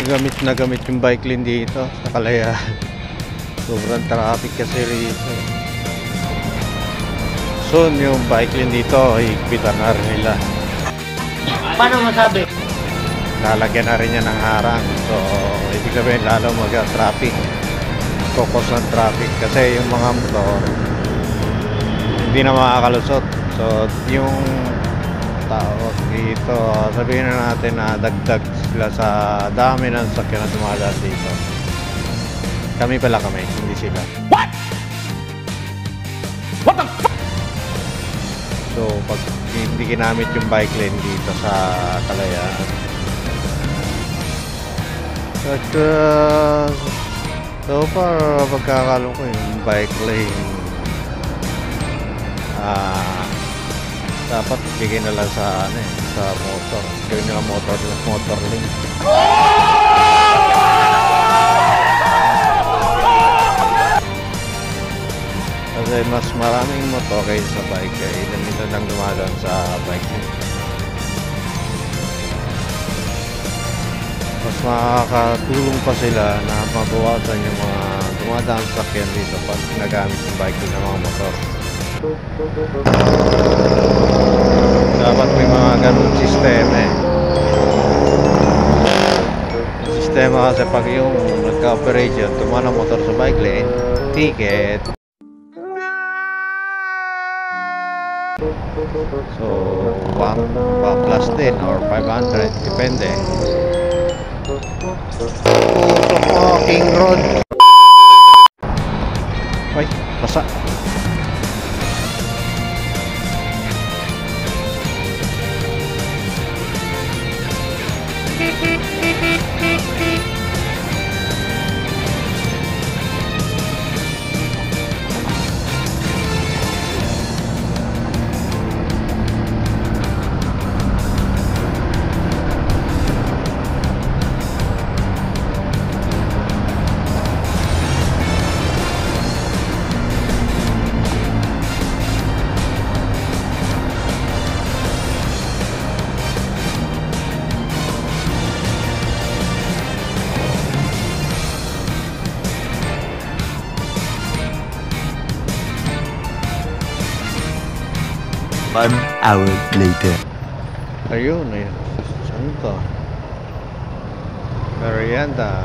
Gamit na gamit yung bike lane dito sa Kalayaan. Sobrang traffic kasi rito. Soon yung bike lane dito higpitan na rin nila. Paano masabi? Lalagyan na rin niya ng harang. So ibig sabihin lalo mag-traffic. Focus ng traffic kasi yung mga motor hindi na makakalusot. So yung tao dito, sabihin na natin na dagdag sila sa dami ng sakyan na dumadaan dito. Kami, hindi sila. What? What the fuck? So pag hindi ginamit yung bike lane dito sa Kalayaan, at so far pagkakalo ko yung bike lane dapat bigyan na lang sa sa motor. Gawin nila motor lane. Kasi mas maraming motor kaysa sa bike. Kaya ilan lang dumadaan sa bike lane. Mas makakatulong pa sila na mabawasan yung mga dumadaan sa sakyan dito pag nagamit yung bike lane ng mga motor. Dapat may mga ganun sistema eh. Yung sistema kasi pag yung nagka-operate yun, tumaan ang motor sa bike lane, ticket. So 1 plus din or 500, depende. Puto fucking road. Ay, basa. One hour later. Ayun. Saan to? Merienda.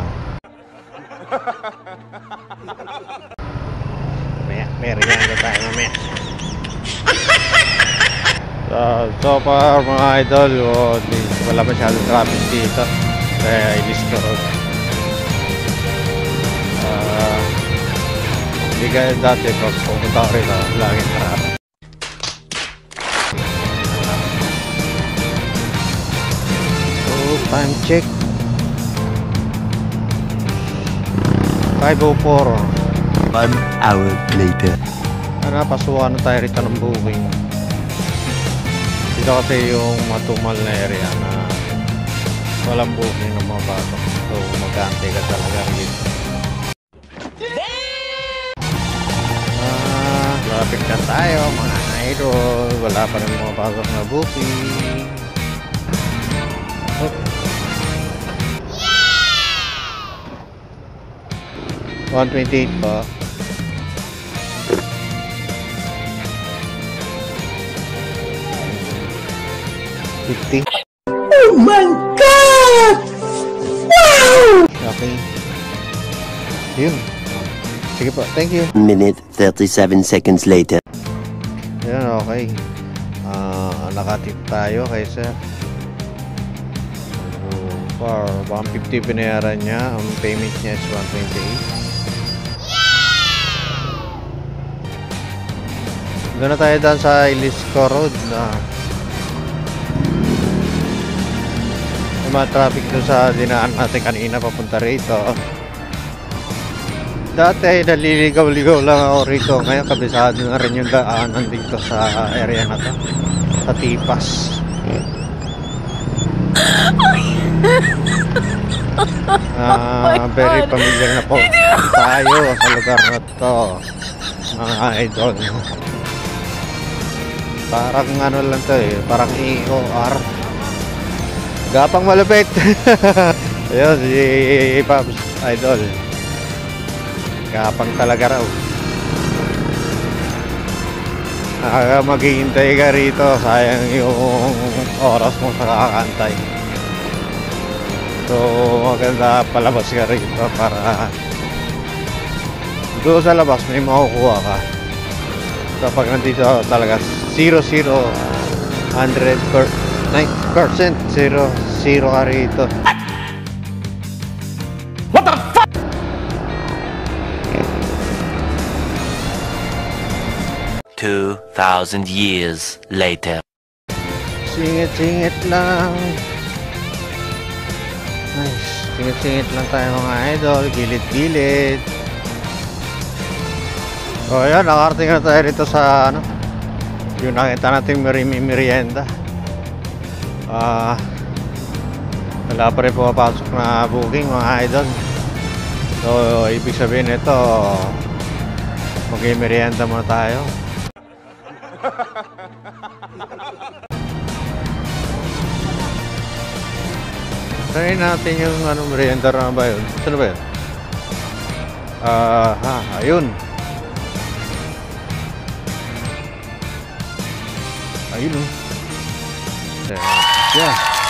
Merienda tayo mamaya. So far mga idol, wala masyadong traffic dito. Kaya i-discord. Hindi kaya dati pag pumunta ko rin laging traffic. Time check 5:04. 1 hour later. Pasukan na tayo rito ng booking. Dito kasi yung matumal na area na walang booking ng mga bato. So mag-aantay ka talaga rito. Traffic na tayo mga idol. Wala pa rin mga pasok na booking. 128 pa. Oh my God! Wow! Okay. Yun. Sige po. Thank you. Minute 37 seconds later. Yan, okay. Nakatip tayo kay sir. For 150 binayaran niya, ang payment niya is 128. Doon na tayo daan sa Ilisco Road na may mga traffic doon sa dinaan natin kanina papunta rito. Dati naliligaw-ligaw lang ako rito, ngayon kabisado na rin yung daanan dito sa area na to, sa Tipas. Very familiar na po tayo sa lugar na to mga idol. Parang ano lang to eh, parang EOR. Gapang malupit. Ayun, si Pops Idol. Kapang talaga raw. Maghihintay ka rito, sayang yung oras mo sa kakantay. So maganda palabas ka rito para doon sa labas may makukuha ka. Kapag nandito talaga 0, 100% 0 ka rito. 2,000 years later. Singit-singit lang. Nice. Singit-singit lang tayo mga idol. Gilid-gilid. So ayan, nakarating na tayo rito sa ano, yung nakita natin merienda. Wala pa rin pumapasok na booking mga idol. So ibig sabihin ito, mag-merienda muna tayo. Try natin yung ano, merienda na ba yun? Saan ba yun? Ayun. Ayun. Yeah.